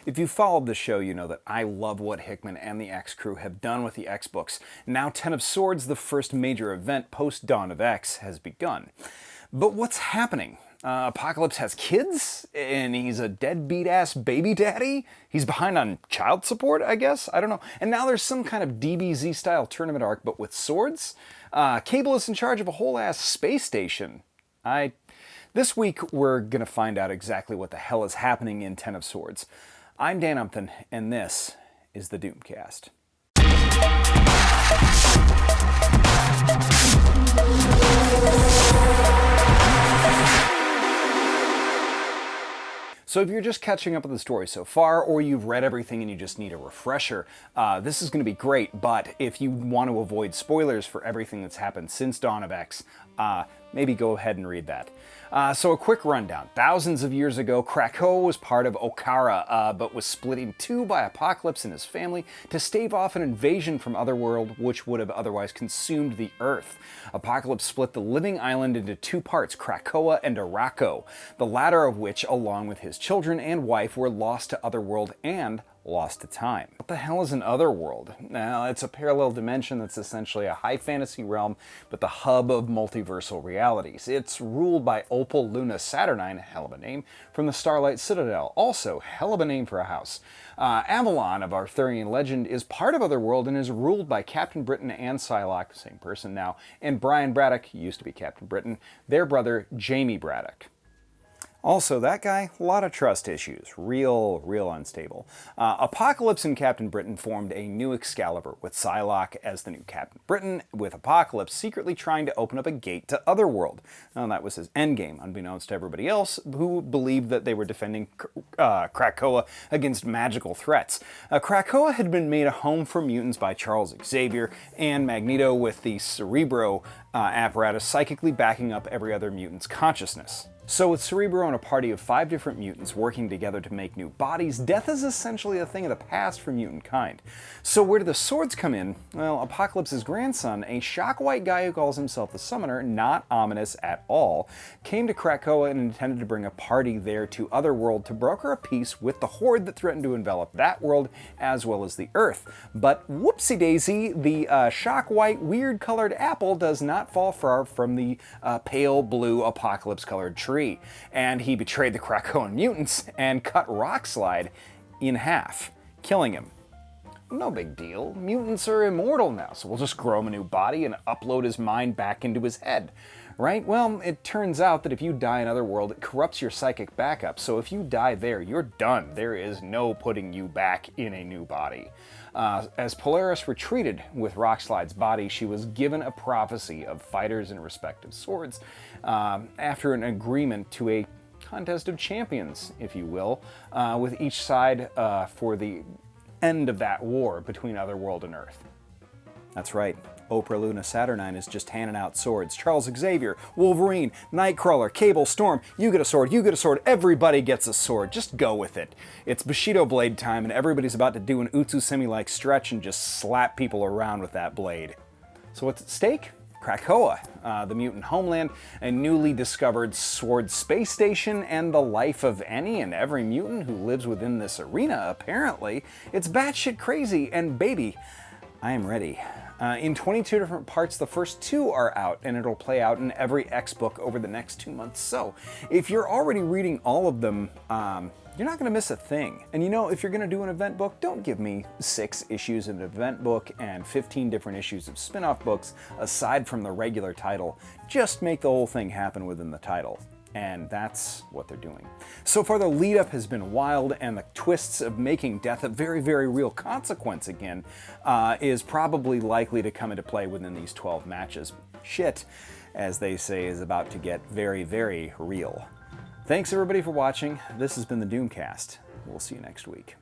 If you followed the show, you know that I love what Hickman and the X crew have done with the X books. Now Ten of Swords, the first major event post Dawn of X, has begun. But what's happening? Apocalypse has kids, and he's a deadbeat-ass baby daddy? He's behind on child support, I guess? I don't know. And now there's some kind of DBZ-style tournament arc, but with swords? Cable is in charge of a whole-ass space station. This week, we're gonna find out exactly what the hell is happening in Ten of Swords. I'm Dan Umpton, and this is the Doomcast. So if you're just catching up with the story so far, or you've read everything and you just need a refresher, this is going to be great, but if you want to avoid spoilers for everything that's happened since Dawn of X, maybe go ahead and read that. So a quick rundown. Thousands of years ago, Krakoa was part of Okara, but was split in two by Apocalypse and his family to stave off an invasion from Otherworld, which would have otherwise consumed the Earth. Apocalypse split the living island into two parts, Krakoa and Arakko, the latter of which, along with his children and wife, were lost to Otherworld and lost to time. What the hell is an Otherworld? Now, it's a parallel dimension that's essentially a high fantasy realm, but the hub of multiversal realities. It's ruled by Opal Luna Saturnine, hell of a name, from the Starlight Citadel. Also, hell of a name for a house. Avalon of Arthurian legend is part of Otherworld and is ruled by Captain Britain and Psylocke, same person now, and Brian Braddock, used to be Captain Britain, their brother Jamie Braddock. Also, that guy, a lot of trust issues. Real unstable. Apocalypse and Captain Britain formed a new Excalibur, with Psylocke as the new Captain Britain, with Apocalypse secretly trying to open up a gate to Otherworld. Now, that was his endgame, unbeknownst to everybody else, who believed that they were defending Krakoa against magical threats. Krakoa had been made a home for mutants by Charles Xavier, and Magneto, with the Cerebro apparatus psychically backing up every other mutant's consciousness. So with Cerebro and a party of 5 different mutants working together to make new bodies, death is essentially a thing of the past for mutant kind. So where do the swords come in? Well, Apocalypse's grandson, a shock white guy who calls himself the Summoner, not ominous at all, came to Krakoa and intended to bring a party there to Otherworld to broker a peace with the Horde that threatened to envelop that world as well as the Earth. But whoopsie daisy, the shock white weird colored apple does not fall far from the pale blue Apocalypse colored tree. And he betrayed the Krakoan mutants and cut Rockslide in half, killing him. No big deal. Mutants are immortal now, so we'll just grow him a new body and upload his mind back into his head. Right? Well, it turns out that if you die in Otherworld, it corrupts your psychic backup, so if you die there, you're done. There is no putting you back in a new body. As Polaris retreated with Rockslide's body, she was given a prophecy of fighters in respective swords after an agreement to a contest of champions, if you will, with each side for the end of that war between Otherworld and Earth. That's right. Oprah Luna Saturnine is just handing out swords. Charles Xavier, Wolverine, Nightcrawler, Cable, Storm, you get a sword, you get a sword, everybody gets a sword. Just go with it. It's Bushido blade time and everybody's about to do an Utsusemi-like stretch and just slap people around with that blade. So what's at stake? Krakoa, the mutant homeland, a newly discovered sword space station, and the life of any and every mutant who lives within this arena, apparently. It's batshit crazy, and baby, I am ready. In 22 different parts, the first 2 are out, and it'll play out in every X book over the next 2 months. So, if you're already reading all of them, you're not going to miss a thing. And you know, if you're going to do an event book, don't give me 6 issues of an event book and 15 different issues of spin-off books aside from the regular title. Just make the whole thing happen within the title. And that's what they're doing. So far, the lead-up has been wild, and the twists of making death a very, very real consequence again is probably likely to come into play within these 12 matches. Shit, as they say, is about to get very, very real. Thanks everybody for watching. This has been the Doomcast. We'll see you next week.